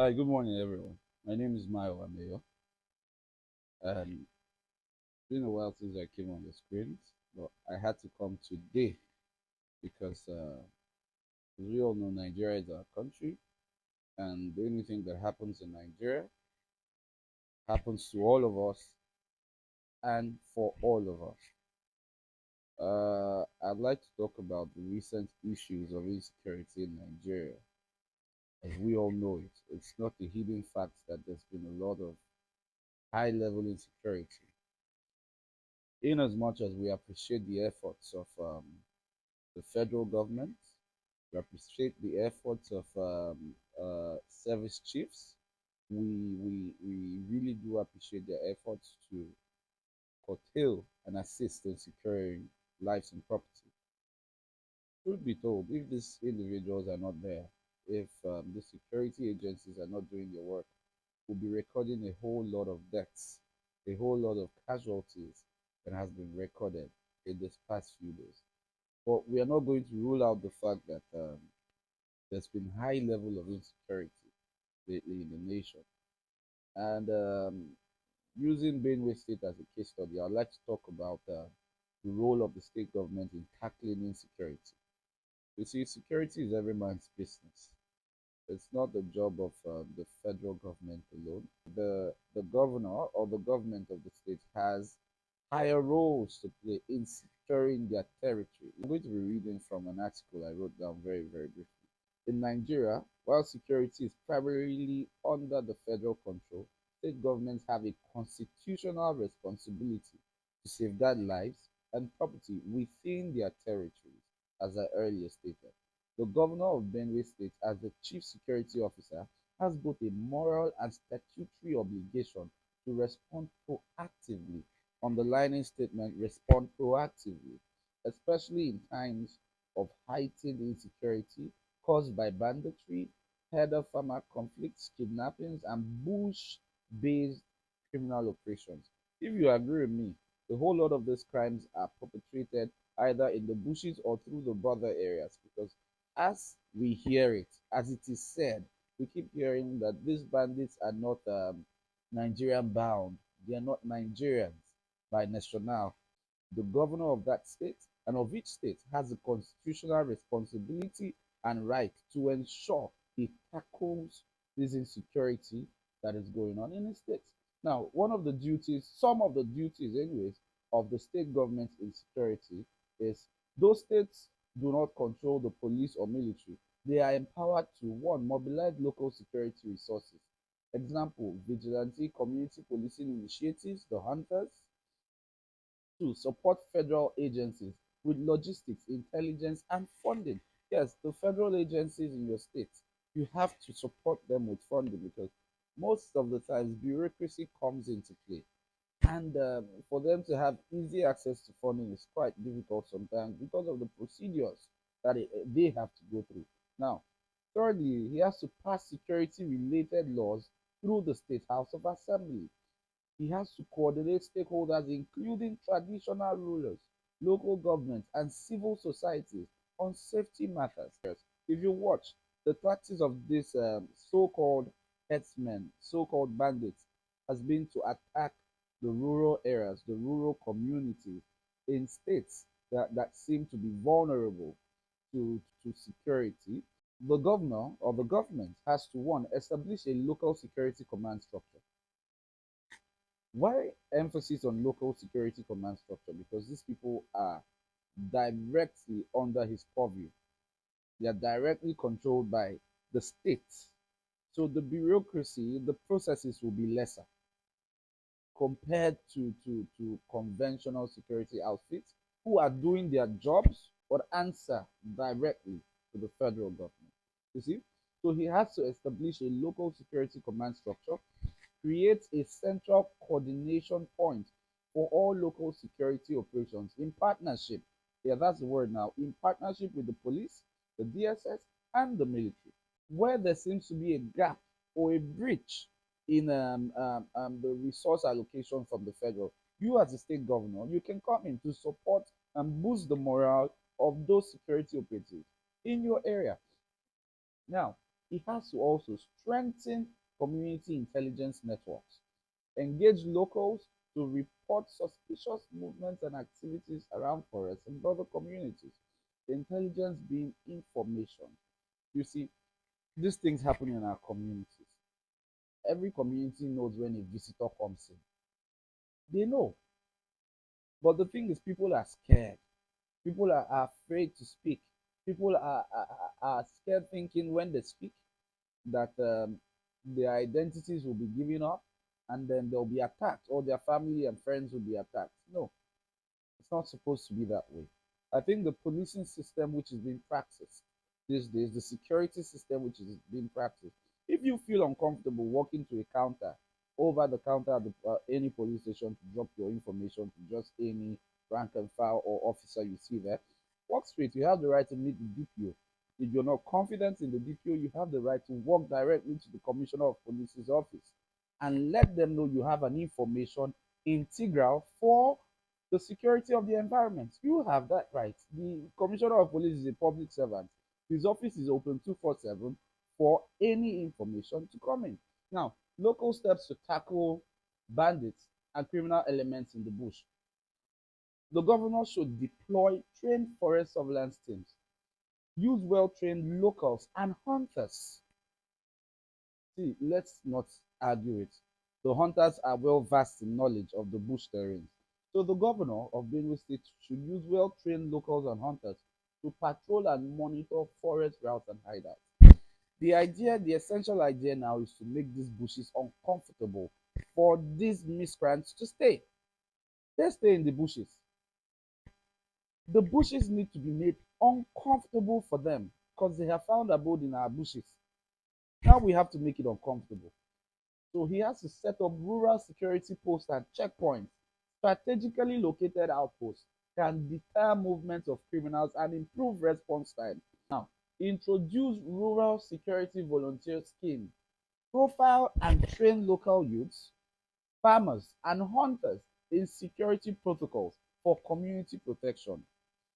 Hi, good morning, everyone. My name is Mayo Ameyo, and it's been a while since I came on the screens, but I had to come today because, as we all know, Nigeria is our country, and the only thing that happens in Nigeria happens to all of us and for all of us. I'd like to talk about the recent issues of insecurity in Nigeria. As we all know it's not a hidden fact that there's been a lot of high level insecurity in as much as we appreciate the efforts of the federal government, we appreciate the efforts of service chiefs. We really do appreciate their efforts to curtail and assist in securing lives and property. Truth be told, if these individuals are not there, if the security agencies are not doing their work, we'll be recording a whole lot of deaths, a whole lot of casualties that has been recorded in this past few days. But we are not going to rule out the fact that there's been high level of insecurity lately in the nation. And using Benue State as a case study, I'd like to talk about the role of the state government in tackling insecurity. You see, security is every man's business. It's not the job of the federal government alone. The governor or the government of the state has higher roles to play in securing their territory. I'm going to be reading from an article I wrote down very briefly. In Nigeria, while security is primarily under the federal control, state governments have a constitutional responsibility to safeguard lives and property within their territories, as I earlier stated. The governor of Benue State, as the chief security officer, has both a moral and statutory obligation to respond proactively. Underlining statement, respond proactively, especially in times of heightened insecurity caused by banditry, herder farmer conflicts, kidnappings, and bush based criminal operations. If you agree with me, the whole lot of these crimes are perpetrated either in the bushes or through the border areas because as we hear it, as it is said, we keep hearing that these bandits are not Nigerian bound. They are not Nigerians by national. The governor of that state and of each state has a constitutional responsibility and right to ensure he tackles this insecurity that is going on in the state. Now, one of the duties, some of the duties, anyways, of the state government in security is those states do not control the police or military. They are empowered to one, mobilize local security resources. Example, vigilante community policing initiatives, the hunters. Two, support federal agencies with logistics, intelligence, and funding. Yes, the federal agencies in your state, you have to support them with funding because most of the times bureaucracy comes into play. And for them to have easy access to funding is quite difficult sometimes because of the procedures that they have to go through. Now, thirdly, he has to pass security related laws through the State House of Assembly. He has to coordinate stakeholders, including traditional rulers, local governments, and civil societies on safety matters. If you watch, the tactics of these so-called herdsmen, so-called bandits, has been to attack the rural areas, the rural communities in states that seem to be vulnerable to security. The governor or the government has to, one, establish a local security command structure. Why emphasis on local security command structure? Because these people are directly under his purview. They are directly controlled by the state. So the bureaucracy, the processes will be lesser compared to conventional security outfits who are doing their jobs but answer directly to the federal government. You see? So he has to establish a local security command structure, create a central coordination point for all local security operations in partnership. Yeah, that's the word now. In partnership with the police, the DSS, and the military. Where there seems to be a gap or a breach in the resource allocation from the federal, you as a state governor, you can come in to support and boost the morale of those security operatives in your area. Now, he has to also strengthen community intelligence networks, engage locals to report suspicious movements and activities around forests and other communities. Intelligence being information. You see, these things happen in our communities. Every community knows when a visitor comes in. They know. But the thing is, people are scared. People are afraid to speak. People are scared thinking when they speak that their identities will be given up and then they'll be attacked or their family and friends will be attacked. No, it's not supposed to be that way. I think the policing system which is being practiced these days, the security system which is being practiced, if you feel uncomfortable walking to a counter, over the counter at any police station to drop your information to just any rank and file or officer you see there, walk straight. You have the right to meet the DPO. If you're not confident in the DPO, you have the right to walk directly to the Commissioner of Police's office and let them know you have an information integral for the security of the environment. You have that right. The Commissioner of Police is a public servant. His office is open 247 for any information to come in. Now, local steps to tackle bandits and criminal elements in the bush. The governor should deploy trained forest surveillance teams, use well trained locals and hunters. See, let's not argue it. The hunters are well versed in knowledge of the bush terrain. So the governor of Benue State should use well trained locals and hunters to patrol and monitor forest routes and hideouts. The essential idea now is to make these bushes uncomfortable for these miscreants to stay. They stay in the bushes. The bushes need to be made uncomfortable for them because they have found abode in our bushes. Now we have to make it uncomfortable. So he has to set up rural security posts and checkpoints. Strategically located outposts can deter movements of criminals and improve response time. Now, introduce rural security volunteer scheme. Profile and train local youths, farmers, and hunters in security protocols for community protection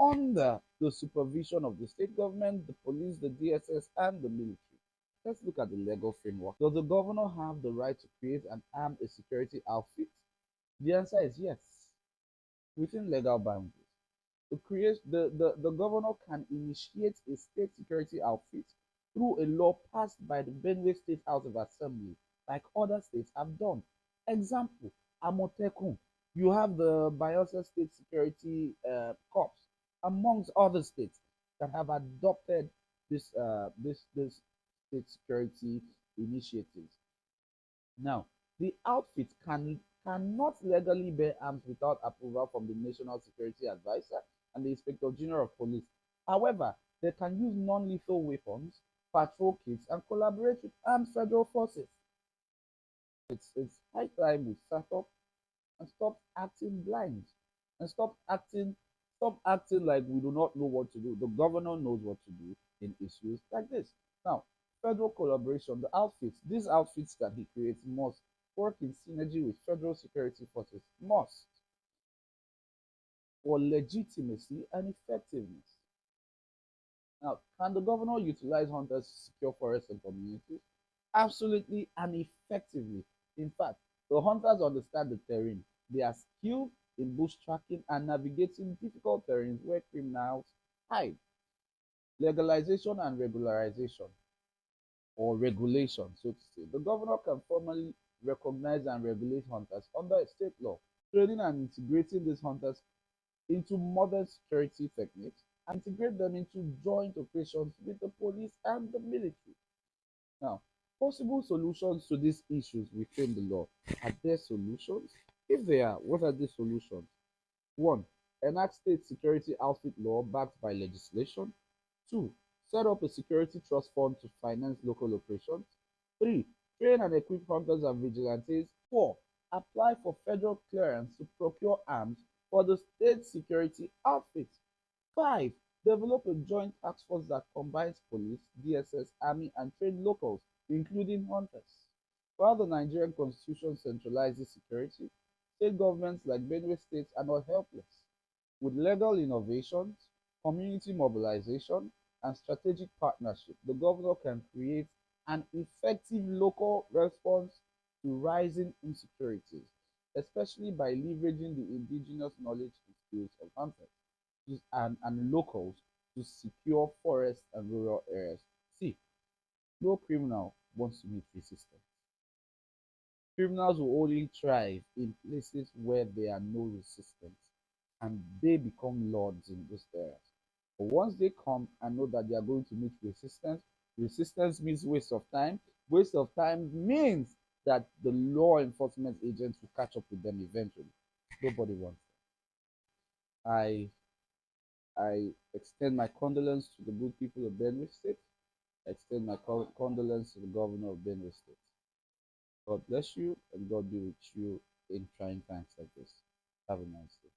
under the supervision of the state government, the police, the DSS, and the military. Let's look at the legal framework. Does the governor have the right to create and arm a security outfit? The answer is yes, within legal boundaries. The governor can initiate a state security outfit through a law passed by the Benue State House of Assembly, like other states have done. Example, Amotekun. You have the Bayelsa State Security Corps, amongst other states that have adopted this state security initiatives. Now, the outfit cannot legally bear arms without approval from the National Security Advisor and the Inspector General of Police. However, they can use non-lethal weapons, patrol kits, and collaborate with armed federal forces. It's high time we start up and stop acting blind and stop acting like we do not know what to do. The governor knows what to do in issues like this. Now, federal collaboration, these outfits that he creates must work in synergy with federal security forces, must, for legitimacy and effectiveness. Now, can the governor utilize hunters to secure forests and communities? Absolutely and effectively. In fact, the hunters understand the terrain. They are skilled in bush tracking and navigating difficult terrains where criminals hide. Legalization and regularization, or regulation, so to say. The governor can formally recognize and regulate hunters under a state law, training and integrating these hunters into modern security techniques and integrate them into joint operations with the police and the military. Now, possible solutions to these issues within the law. Are there solutions? If there are, what are the solutions? One, enact state security outfit law backed by legislation. Two, set up a security trust fund to finance local operations. Three, train and equip hunters and vigilantes. Four, apply for federal clearance to procure arms for the state security outfit. Five, develop a joint task force that combines police, DSS, army, and trained locals, including hunters. While the Nigerian constitution centralizes security, state governments like Benue State are not helpless. With legal innovations, community mobilization, and strategic partnership, the governor can create an effective local response to rising insecurities, especially by leveraging the indigenous knowledge and skills of hunters and locals to secure forests and rural areas. See, no criminal wants to meet resistance. Criminals will only thrive in places where there are no resistance and they become lords in those areas. But once they come and know that they are going to meet resistance, resistance means waste of time. Waste of time means that the law enforcement agents will catch up with them eventually. Nobody wants it. I extend my condolence to the good people of Benue State. I extend my condolence to the governor of Benue State. God bless you and God be with you in trying times like this. Have a nice day.